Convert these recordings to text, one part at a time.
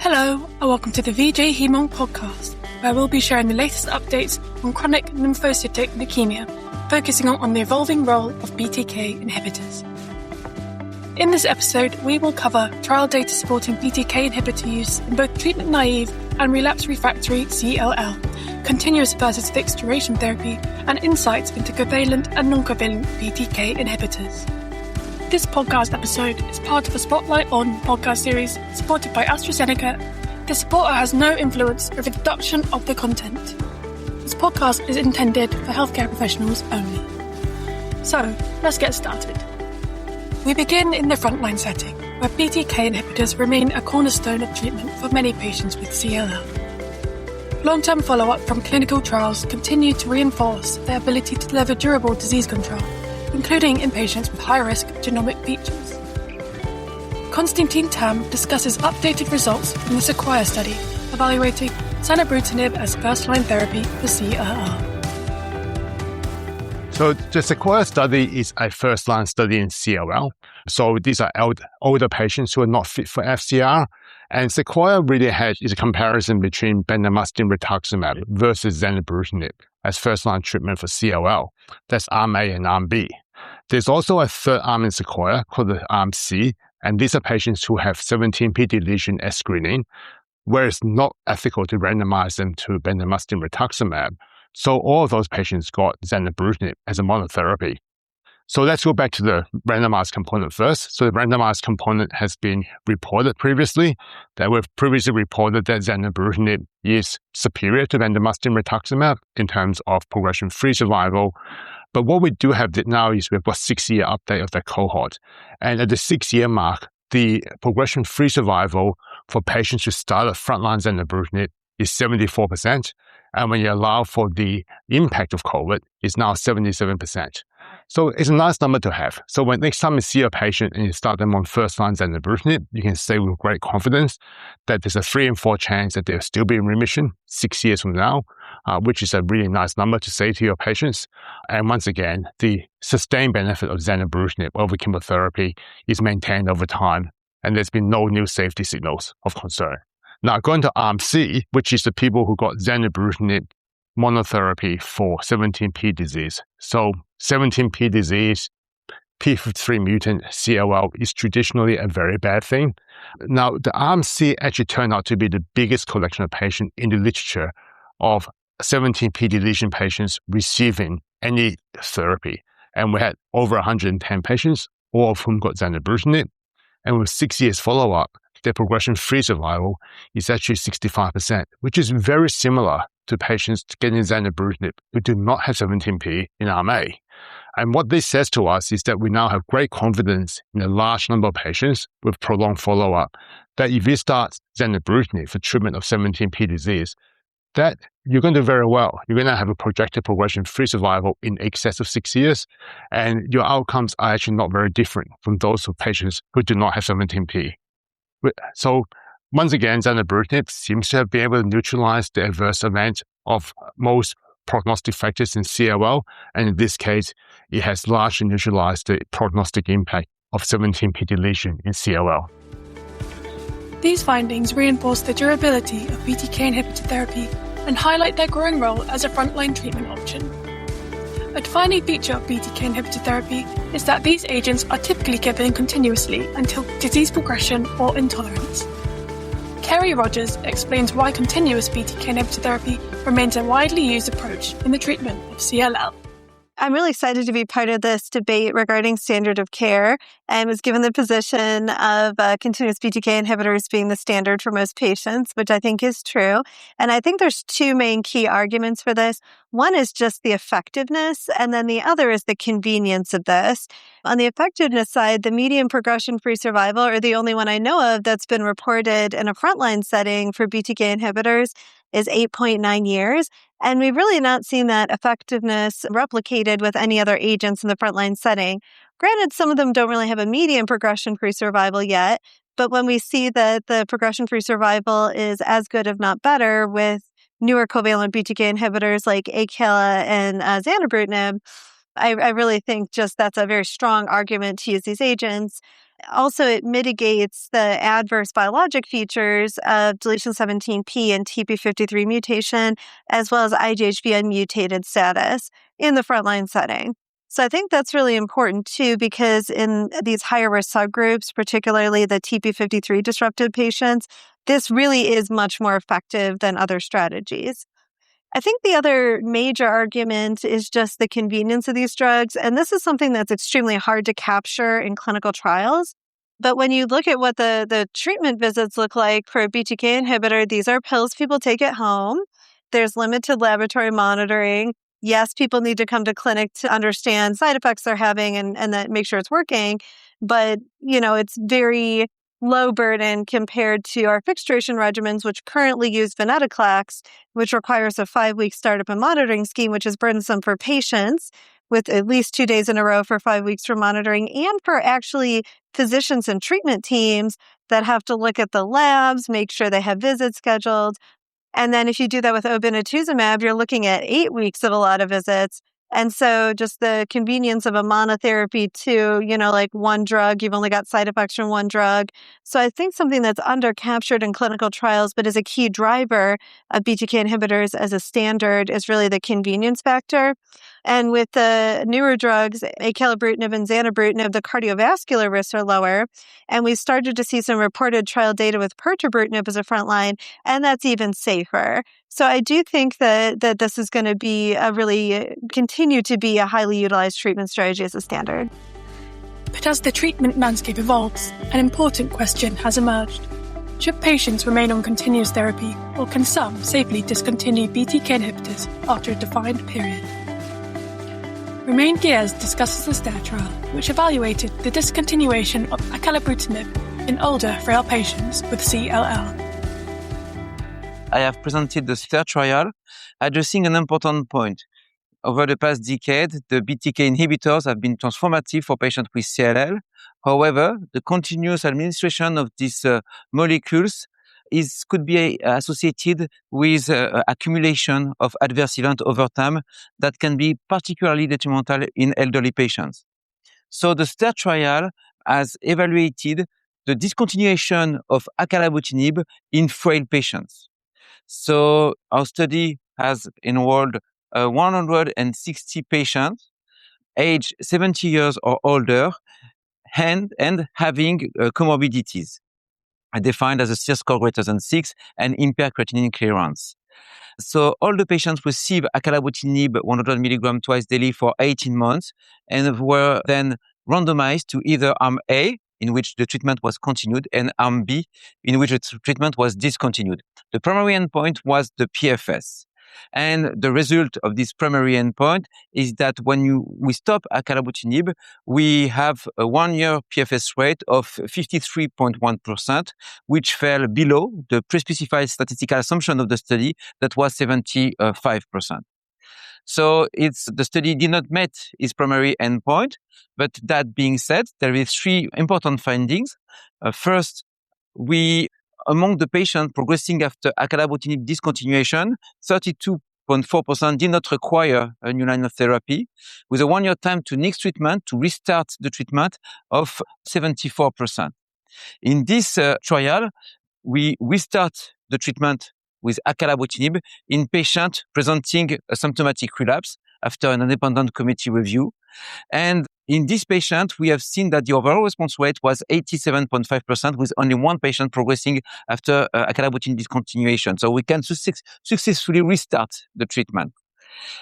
Hello, and welcome to the VJ Hemong podcast, where we'll be sharing the latest updates on chronic lymphocytic leukemia, focusing on the evolving role of BTK inhibitors. In this episode, we will cover trial data supporting BTK inhibitor use in both treatment-naive and relapse-refractory CLL, continuous versus fixed duration therapy, and insights into covalent and non-covalent BTK inhibitors. This podcast episode is part of a Spotlight On podcast series supported by AstraZeneca. The supporter has no influence over the production of the content. This podcast is intended for healthcare professionals only. So, let's get started. We begin in the frontline setting, where BTK inhibitors remain a cornerstone of treatment for many patients with CLL. Long-term follow-up from clinical trials continue to reinforce their ability to deliver durable disease control, including in patients with high-risk genomic features. Konstantin Tam discusses updated results from the Sequoia study evaluating zanubrutinib as first-line therapy for CLL. So the Sequoia study is a first-line study in CLL. So these are older patients who are not fit for FCR. And Sequoia really is a comparison between bendamustine rituximab versus zanubrutinib as first-line treatment for CLL. That's arm A and arm B. There's also a third arm in Sequoia called the arm C, and these are patients who have 17p deletion at screening, where it's not ethical to randomize them to bendamustine rituximab. So all of those patients got zanubrutinib as a monotherapy. So let's go back to the randomized component first. So the randomized component has been reported previously, that we've previously reported that zanubrutinib is superior to bendamustine rituximab in terms of progression-free survival. But what we do have now is we've got 6-year update of that cohort. And at the 6-year mark, the progression-free survival for patients who started frontline zanubrutinib is 74%. And when you allow for the impact of COVID, it's now 77%. So it's a nice number to have. So when next time you see a patient and you start them on first-line zanubrutinib, you can say with great confidence that there's a 3 in 4 chance that they'll still be in remission 6 years from now, which is a really nice number to say to your patients. And once again, the sustained benefit of zanubrutinib over chemotherapy is maintained over time, and there's been no new safety signals of concern. Now, going to arm C, which is the people who got zanubrutinib monotherapy for 17p disease. So 17p disease, p53 mutant CLL is traditionally a very bad thing. Now, the arm C actually turned out to be the biggest collection of patients in the literature of 17p deletion patients receiving any therapy. And we had over 110 patients, all of whom got zanubrutinib. And with 6 years follow-up, their progression-free survival is actually 65%, which is very similar to patients getting zanubrutinib who do not have 17p in arm A. And what this says to us is that we now have great confidence in a large number of patients with prolonged follow-up, that if you start zanubrutinib for treatment of 17p disease, that you're going to do very well. You're going to have a projected progression-free survival in excess of 6 years, and your outcomes are actually not very different from those of patients who do not have 17p. So once again, zanubrutinib seems to have been able to neutralize the adverse event of most prognostic factors in CLL, and in this case, it has largely neutralized the prognostic impact of 17p deletion in CLL. These findings reinforce the durability of BTK inhibitor therapy and highlight their growing role as a frontline treatment option. A defining feature of BTK inhibitor therapy is that these agents are typically given continuously until disease progression or intolerance. Kerry Rogers explains why continuous BTK inhibitor therapy remains a widely used approach in the treatment of CLL. I'm really excited to be part of this debate regarding standard of care and was given the position of continuous BTK inhibitors being the standard for most patients, which I think is true. And I think there's 2 main key arguments for this. One is just the effectiveness, and then the other is the convenience of this. On the effectiveness side, the median progression-free survival, or the only one I know of that's been reported in a frontline setting for BTK inhibitors, is 8.9 years. And we've really not seen that effectiveness replicated with any other agents in the frontline setting. Granted, some of them don't really have a median progression-free survival yet, but when we see that the progression-free survival is as good, if not better, with newer covalent BTK inhibitors like Acala and zanubrutinib, I really think just that's a very strong argument to use these agents. Also, it mitigates the adverse biologic features of deletion 17p and TP53 mutation, as well as IGHV unmutated status in the frontline setting. So I think that's really important too, because in these higher risk subgroups, particularly the TP53 disrupted patients, this really is much more effective than other strategies. I think the other major argument is just the convenience of these drugs. And this is something that's extremely hard to capture in clinical trials. But when you look at what the treatment visits look like for a BTK inhibitor, these are pills people take at home. There's limited laboratory monitoring. Yes, people need to come to clinic to understand side effects they're having and that make sure it's working. But, it's very low burden compared to our fixed duration regimens, which currently use venetoclax, which requires a 5-week startup and monitoring scheme, which is burdensome for patients with at least 2 days in a row for 5 weeks for monitoring, and for actually physicians and treatment teams that have to look at the labs, make sure they have visits scheduled. And then if you do that with obinutuzumab, you're looking at 8 weeks of a lot of visits. And so just the convenience of a monotherapy too, like one drug, you've only got side effects from one drug. So I think something that's under-captured in clinical trials, but is a key driver of BTK inhibitors as a standard, is really the convenience factor. And with the newer drugs, acalabrutinib and zanubrutinib, the cardiovascular risks are lower. And we started to see some reported trial data with pirtobrutinib as a frontline, and that's even safer. So I do think that this is going to be continue to be a highly utilized treatment strategy as a standard. But as the treatment landscape evolves, an important question has emerged. Should patients remain on continuous therapy, or can some safely discontinue BTK inhibitors after a defined period? Romain Guiers discusses the STAIR trial, which evaluated the discontinuation of acalabrutinib in older, frail patients with CLL. I have presented the STAIR trial, addressing an important point. Over the past decade, the BTK inhibitors have been transformative for patients with CLL. However, the continuous administration of these molecules could be associated with accumulation of adverse events over time that can be particularly detrimental in elderly patients. So the STAIR trial has evaluated the discontinuation of acalabrutinib in frail patients. So our study has enrolled 160 patients, aged 70 years or older, and having comorbidities, defined as a CR score greater than 6 and impaired creatinine clearance. So all the patients received acalabrutinib 100 milligram twice daily for 18 months and were then randomized to either arm A, in which the treatment was continued, and arm B, in which the treatment was discontinued. The primary endpoint was the PFS. And the result of this primary endpoint is that when we stop acalabrutinib, we have a 1-year PFS rate of 53.1%, which fell below the pre-specified statistical assumption of the study that was 75%. So the study did not meet its primary endpoint, but that being said, there is 3 important findings. First, among the patients progressing after acalabrutinib discontinuation, 32.4% did not require a new line of therapy, with a 1-year time to next treatment to restart the treatment of 74%. In this trial, we restart the treatment with acalabrutinib in patients presenting a symptomatic relapse after an independent committee review. And in this patient, we have seen that the overall response rate was 87.5%, with only 1 patient progressing after acalabrutinib discontinuation. So we can successfully restart the treatment.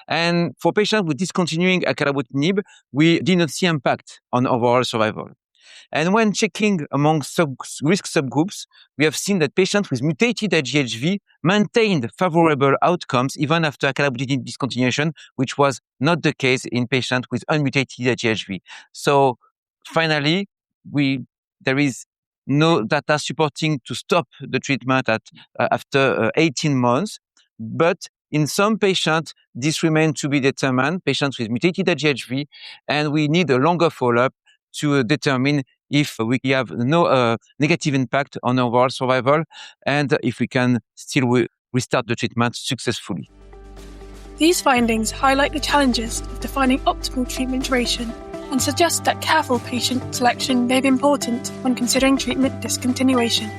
And for patients with discontinuing acalabrutinib, we did not see impact on overall survival. And when checking among risk subgroups, we have seen that patients with mutated IGHV maintained favorable outcomes even after acalabrutinib discontinuation, which was not the case in patients with unmutated IGHV. So finally, there is no data supporting to stop the treatment after 18 months, but in some patients, this remains to be determined, patients with mutated IGHV, and we need a longer follow-up to determine if we have no negative impact on overall survival and if we can still restart the treatment successfully. These findings highlight the challenges of defining optimal treatment duration and suggests that careful patient selection may be important when considering treatment discontinuation.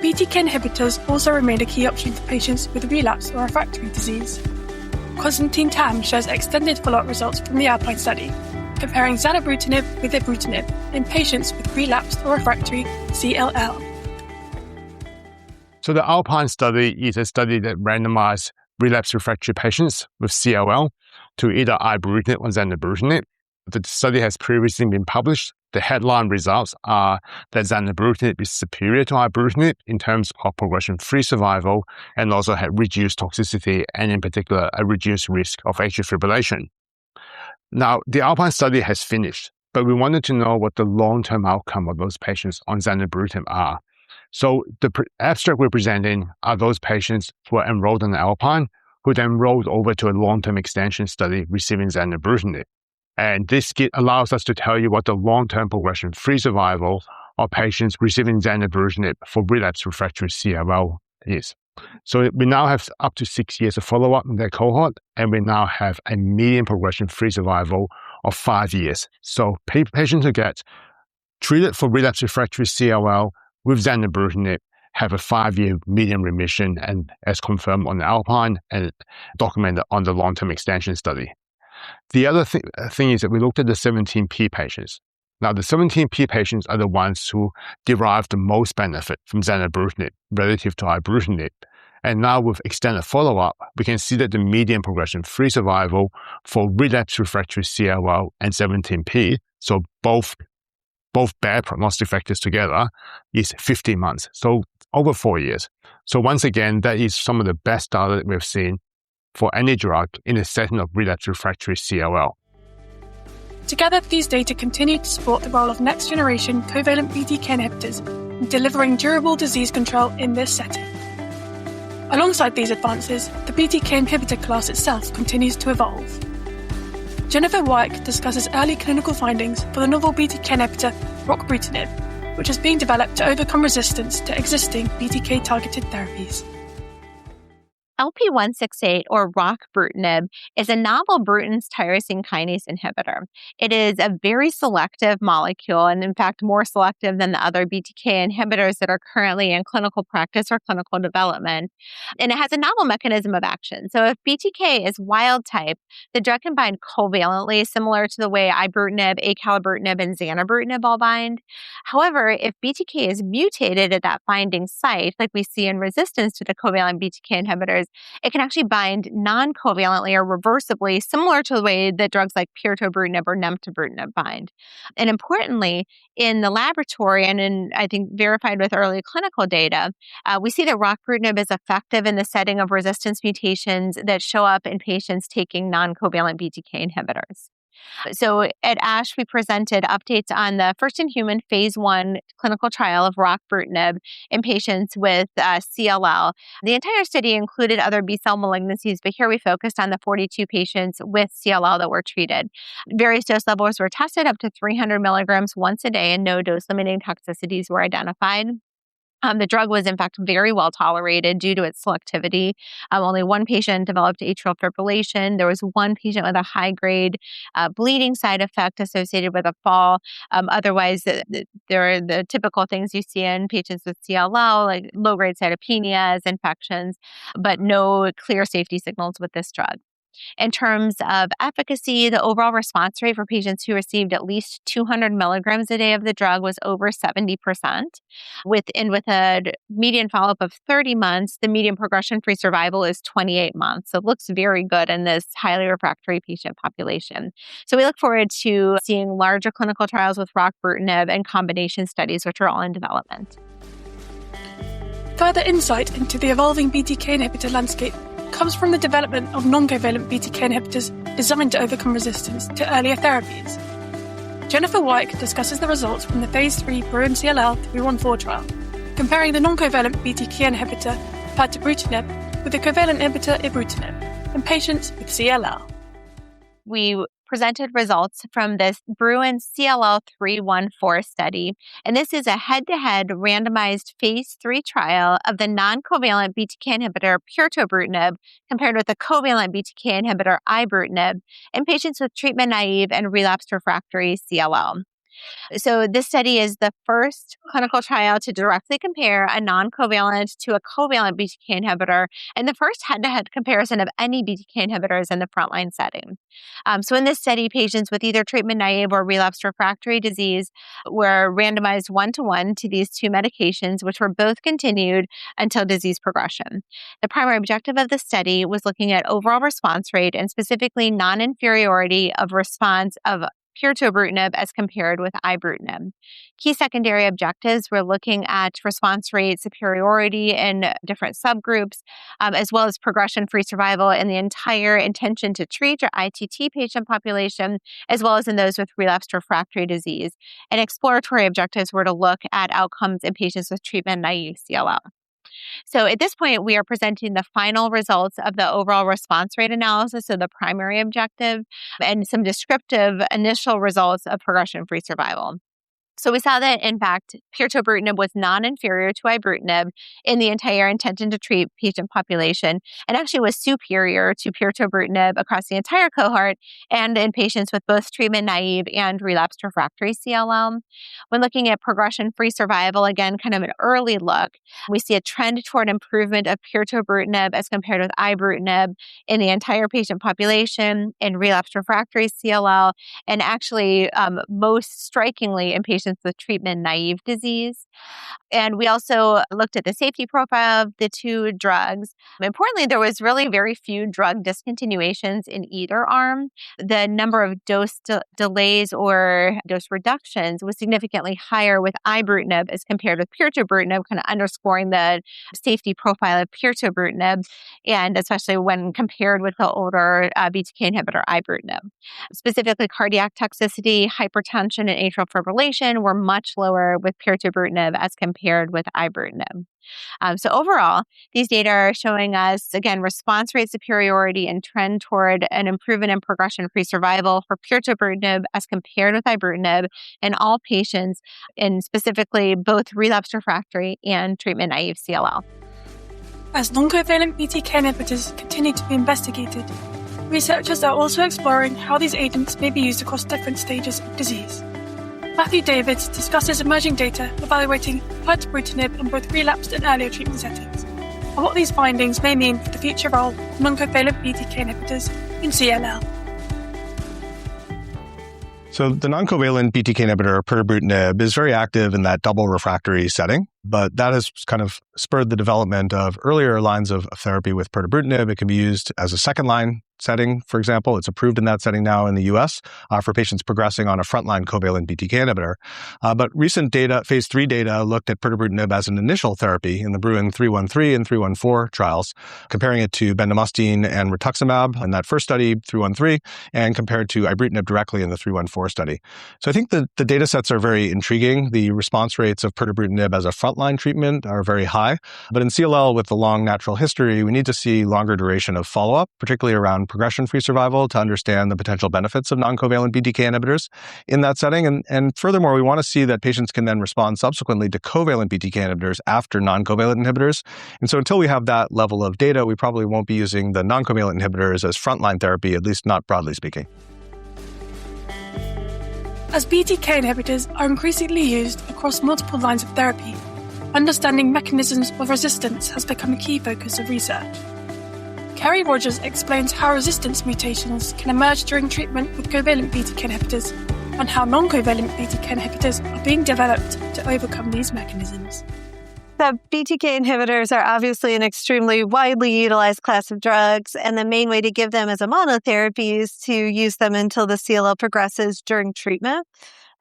BTK inhibitors also remain a key option for patients with relapse or refractory disease. Konstantin Tam shares extended follow-up results from the Alpine study, comparing zanubrutinib with ibrutinib in patients with relapsed or refractory CLL. So the Alpine study is a study that randomized relapsed refractory patients with CLL to either ibrutinib or zanubrutinib. The study has previously been published. The headline results are that zanubrutinib is superior to ibrutinib in terms of progression-free survival and also had reduced toxicity and in particular a reduced risk of atrial fibrillation. Now, the Alpine study has finished, but we wanted to know what the long-term outcome of those patients on zanubrutinib are. So the abstract we're presenting are those patients who are enrolled in Alpine who then rolled over to a long-term extension study receiving zanubrutinib. And this allows us to tell you what the long-term progression-free survival of patients receiving zanubrutinib for relapsed refractory CLL is. So we now have up to 6 years of follow-up in that cohort, and we now have a median progression-free survival of 5 years. So patients who get treated for relapsed refractory CLL with zanubrutinib have a 5-year median remission, and as confirmed on the Alpine and documented on the long-term extension study. The other thing is that we looked at the 17P patients. Now, the 17P patients are the ones who derive the most benefit from zanubrutinib relative to ibrutinib. And now with extended follow-up, we can see that the median progression-free survival for relapsed refractory CLL and 17P, so both bad prognostic factors together, is 15 months, so over 4 years. So once again, that is some of the best data that we've seen for any drug in the setting of relapsed refractory CLL. Together, these data continue to support the role of next-generation covalent BTK inhibitors in delivering durable disease control in this setting. Alongside these advances, the BTK inhibitor class itself continues to evolve. Jennifer Wyke discusses early clinical findings for the novel BTK inhibitor rockbrutinib, which is being developed to overcome resistance to existing BTK-targeted therapies. LP-168, or rockbrutinib, is a novel Bruton's tyrosine kinase inhibitor. It is a very selective molecule, and in fact, more selective than the other BTK inhibitors that are currently in clinical practice or clinical development. And it has a novel mechanism of action. So if BTK is wild type, the drug can bind covalently, similar to the way ibrutinib, acalabrutinib, and zanubrutinib all bind. However, if BTK is mutated at that binding site, like we see in resistance to the covalent BTK inhibitors, it can actually bind non-covalently or reversibly, similar to the way that drugs like pirtobrutinib or nemtabrutinib bind. And importantly, in the laboratory and in, I think, verified with early clinical data, we see that rockbrutinib is effective in the setting of resistance mutations that show up in patients taking non-covalent BTK inhibitors. So at ASH, we presented updates on the first-in-human phase 1 clinical trial of rockbrutinib in patients with CLL. The entire study included other B-cell malignancies, but here we focused on the 42 patients with CLL that were treated. Various dose levels were tested up to 300 milligrams once a day, and no dose-limiting toxicities were identified. The drug was, in fact, very well tolerated due to its selectivity. Only one patient developed atrial fibrillation. There was one patient with a high-grade bleeding side effect associated with a fall. Otherwise, there are the typical things you see in patients with CLL, like low-grade cytopenias, infections, but no clear safety signals with this drug. In terms of efficacy, the overall response rate for patients who received at least 200 milligrams a day of the drug was over 70%. With a median follow-up of 30 months, the median progression-free survival is 28 months. So it looks very good in this highly refractory patient population. So we look forward to seeing larger clinical trials with rockbrutinib and combination studies, which are all in development. Further insight into the evolving BTK inhibitor landscape comes from the development of non-covalent BTK inhibitors designed to overcome resistance to earlier therapies. Jennifer Wyke discusses the results from the Phase 3 Bruin CLL 314 trial, comparing the non-covalent BTK inhibitor pirtobrutinib with the covalent inhibitor ibrutinib in patients with CLL. We presented results from this Bruin CLL 314 study. And this is a head-to-head randomized phase 3 trial of the non-covalent BTK inhibitor pirtobrutinib compared with the covalent BTK inhibitor ibrutinib in patients with treatment-naive and relapsed refractory CLL. So this study is the first clinical trial to directly compare a non-covalent to a covalent BTK inhibitor and the first head-to-head comparison of any BTK inhibitors in the frontline setting. So in this study, patients with either treatment-naive or relapsed refractory disease were randomized 1-to-1 to these two medications, which were both continued until disease progression. The primary objective of the study was looking at overall response rate and specifically non-inferiority of response of pirtobrutinib as compared with ibrutinib. Key secondary objectives were looking at response rate superiority in different subgroups, as well as progression-free survival in the entire intention to treat or ITT patient population, as well as in those with relapsed refractory disease. And exploratory objectives were to look at outcomes in patients with treatment-naive CLL. So at this point, we are presenting the final results of the overall response rate analysis, so the primary objective, and some descriptive initial results of progression-free survival. So we saw that, in fact, pirtobrutinib was non-inferior to ibrutinib in the entire intention to treat patient population and actually was superior to pirtobrutinib across the entire cohort and in patients with both treatment-naive and relapsed refractory CLL. When looking at progression-free survival, again, kind of an early look, we see a trend toward improvement of pirtobrutinib as compared with ibrutinib in the entire patient population in relapsed refractory CLL, and actually most strikingly in patients with treatment-naive disease. And we also looked at the safety profile of the two drugs. Importantly, there was really very few drug discontinuations in either arm. The number of dose delays or dose reductions was significantly higher with ibrutinib as compared with pirtobrutinib, kind of underscoring the safety profile of pirtobrutinib, and especially when compared with the older BTK inhibitor ibrutinib. Specifically, cardiac toxicity, hypertension, and atrial fibrillation were much lower with pirtobrutinib as compared with ibrutinib. So overall, these data are showing us, again, response rate superiority and trend toward an improvement in progression-free survival for pirtobrutinib as compared with ibrutinib in all patients, in specifically both relapsed refractory and treatment-naive CLL. As non-covalent BTK inhibitors continue to be investigated, researchers are also exploring how these agents may be used across different stages of disease. Matthew Davids discusses emerging data evaluating pirtobrutinib in both relapsed and earlier treatment settings, and what these findings may mean for the future role of non-covalent BTK inhibitors in CLL. So the non-covalent BTK inhibitor pirtobrutinib is very active in that double refractory setting, but that has kind of spurred the development of earlier lines of therapy with pirtobrutinib. It can be used as a second-line setting, for example. It's approved in that setting now in the US for patients progressing on a frontline covalent BTK inhibitor. But recent data, phase 3 data, looked at pirtobrutinib as an initial therapy in the Bruin 313 and 314 trials, comparing it to bendamustine and rituximab in that first study, 313, and compared to ibrutinib directly in the 314 study. So I think the data sets are very intriguing. The response rates of pirtobrutinib as a frontline treatment are very high. But in CLL, with the long natural history, we need to see longer duration of follow-up, particularly around progression-free survival, to understand the potential benefits of non-covalent BTK inhibitors in that setting. And furthermore, we want to see that patients can then respond subsequently to covalent BTK inhibitors after non-covalent inhibitors. And so until we have that level of data, we probably won't be using the non-covalent inhibitors as frontline therapy, at least not broadly speaking. As BTK inhibitors are increasingly used across multiple lines of therapy, understanding mechanisms of resistance has become a key focus of research. Kerry Rogers explains how resistance mutations can emerge during treatment with covalent BTK inhibitors and how non-covalent BTK inhibitors are being developed to overcome these mechanisms. The BTK inhibitors are obviously an extremely widely utilized class of drugs, and the main way to give them as a monotherapy is to use them until the CLL progresses during treatment.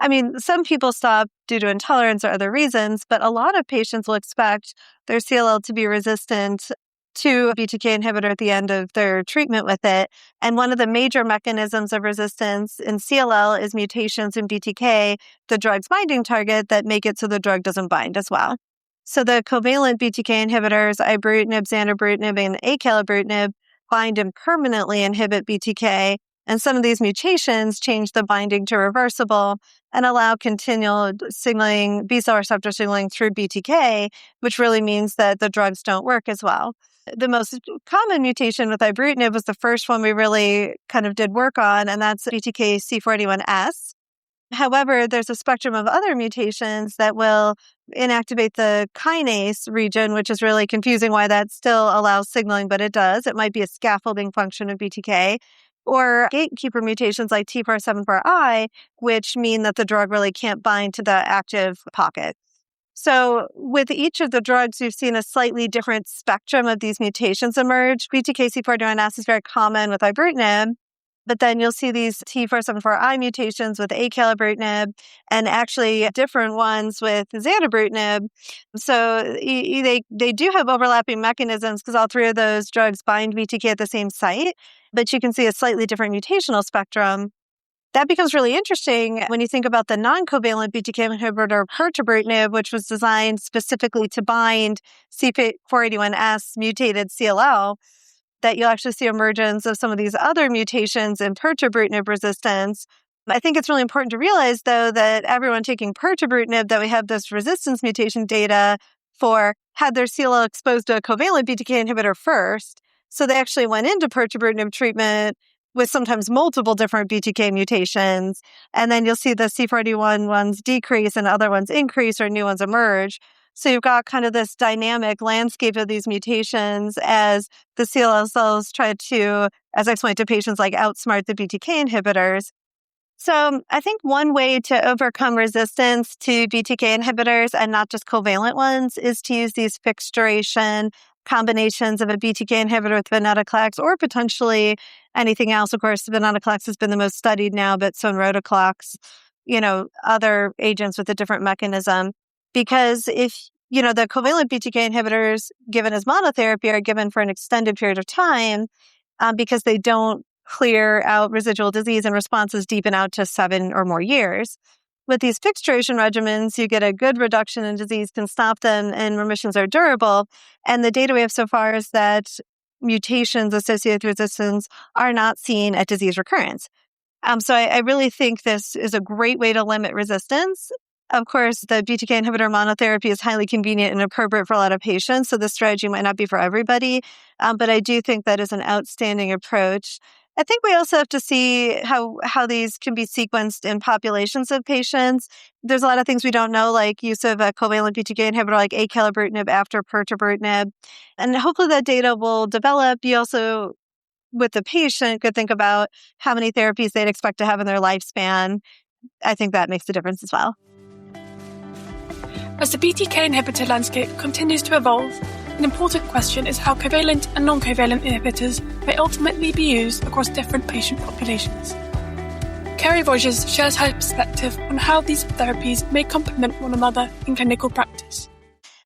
I mean, some people stop due to intolerance or other reasons, but a lot of patients will expect their CLL to be resistant to a BTK inhibitor at the end of their treatment with it. And one of the major mechanisms of resistance in CLL is mutations in BTK, the drug's binding target, that make it so the drug doesn't bind as well. So the covalent BTK inhibitors, ibrutinib, zanubrutinib, and acalabrutinib, bind and permanently inhibit BTK, And some of these mutations change the binding to reversible and allow continual signaling, B-cell receptor signaling through BTK, which really means that the drugs don't work as well. The most common mutation with ibrutinib was the first one we really kind of did work on, and that's BTK C481S. However, there's a spectrum of other mutations that will inactivate the kinase region, which is really confusing why that still allows signaling, but it does. It might be a scaffolding function of BTK, or gatekeeper mutations like T474I, which mean that the drug really can't bind to the active pocket. So with each of the drugs, we've seen a slightly different spectrum of these mutations emerge. BTK C481S is very common with ibrutinib, but then you'll see these T474I mutations with acalabrutinib and actually different ones with zanubrutinib. So they do have overlapping mechanisms because all three of those drugs bind BTK at the same site, but you can see a slightly different mutational spectrum. That becomes really interesting when you think about the non-covalent BTK inhibitor pirtobrutinib, which was designed specifically to bind C481S mutated CLL, that you'll actually see emergence of some of these other mutations in pirtobrutinib resistance. I think it's really important to realize, though, that everyone taking pirtobrutinib that we have this resistance mutation data for had their CLL exposed to a covalent BTK inhibitor first. So they actually went into pirtobrutinib treatment with sometimes multiple different BTK mutations. And then you'll see the C481 ones decrease and other ones increase or new ones emerge. So you've got kind of this dynamic landscape of these mutations as the CLL cells try to, as I explained to patients, like outsmart the BTK inhibitors. So I think one way to overcome resistance to BTK inhibitors and not just covalent ones is to use these fixed duration combinations of a BTK inhibitor with venetoclax or potentially anything else. Of course, venetoclax has been the most studied now, but so sonrotoclax, other agents with a different mechanism. Because if, the covalent BTK inhibitors given as monotherapy are given for an extended period of time because they don't clear out residual disease and responses deepen out to 7 or more years. With these fixed duration regimens, you get a good reduction in disease, can stop them, and remissions are durable. And the data we have so far is that mutations associated with resistance are not seen at disease recurrence. So I really think this is a great way to limit resistance. Of course, the BTK inhibitor monotherapy is highly convenient and appropriate for a lot of patients, so this strategy might not be for everybody, but I do think that is an outstanding approach. I think we also have to see how these can be sequenced in populations of patients. There's a lot of things we don't know, like use of a covalent BTK inhibitor like acalabrutinib after pirtobrutinib, and hopefully that data will develop. You also, with the patient, could think about how many therapies they'd expect to have in their lifespan. I think that makes a difference as well. As the BTK inhibitor landscape continues to evolve, an important question is how covalent and non-covalent inhibitors may ultimately be used across different patient populations. Kerry Rogers shares her perspective on how these therapies may complement one another in clinical practice.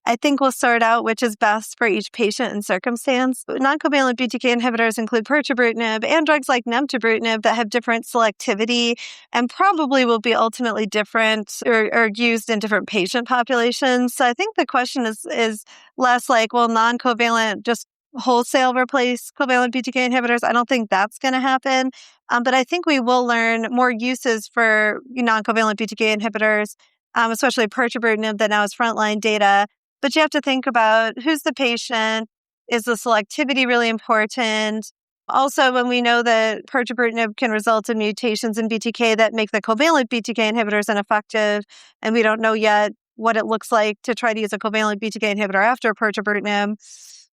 I think we'll sort out which is best for each patient and circumstance. Non-covalent BTK inhibitors include pirtobrutinib and drugs like nemtabrutinib that have different selectivity and probably will be ultimately different or used in different patient populations. So I think the question is less like, will non-covalent just wholesale replace covalent BTK inhibitors? I don't think that's going to happen. But I think we will learn more uses for non-covalent BTK inhibitors, especially pirtobrutinib that now has frontline data. But you have to think about who's the patient. Is the selectivity really important? Also, when we know that pirtobrutinib can result in mutations in BTK that make the covalent BTK inhibitors ineffective, and we don't know yet what it looks like to try to use a covalent BTK inhibitor after pirtobrutinib.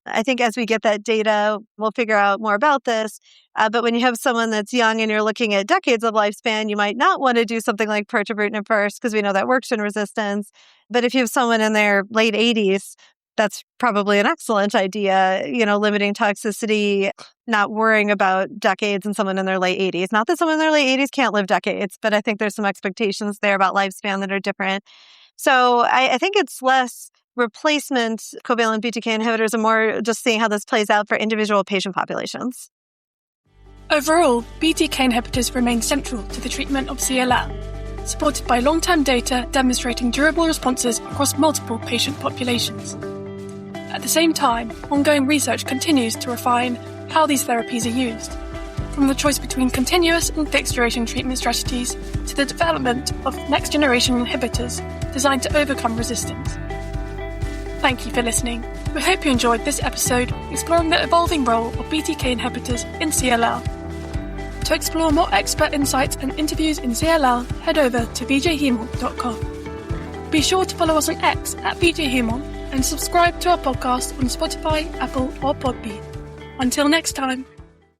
I think as we get that data, we'll figure out more about this. But when you have someone that's young and you're looking at decades of lifespan, you might not want to do something like pirtobrutinib first because we know that works in resistance. But if you have someone in their late 80s, that's probably an excellent idea, limiting toxicity, not worrying about decades in someone in their late 80s. Not that someone in their late 80s can't live decades, but I think there's some expectations there about lifespan that are different. So I think it's less replacement covalent BTK inhibitors and more just seeing how this plays out for individual patient populations. Overall, BTK inhibitors remain central to the treatment of CLL, supported by long-term data demonstrating durable responses across multiple patient populations. At the same time, ongoing research continues to refine how these therapies are used. from the choice between continuous and fixed duration treatment strategies to the development of next generation inhibitors designed to overcome resistance. Thank you for listening. We hope you enjoyed this episode exploring the evolving role of BTK inhibitors in CLL. To explore more expert insights and interviews in CLL, head over to vjhemon.com. Be sure to follow us on X at vjhemon and subscribe to our podcast on Spotify, Apple or Podbean. Until next time.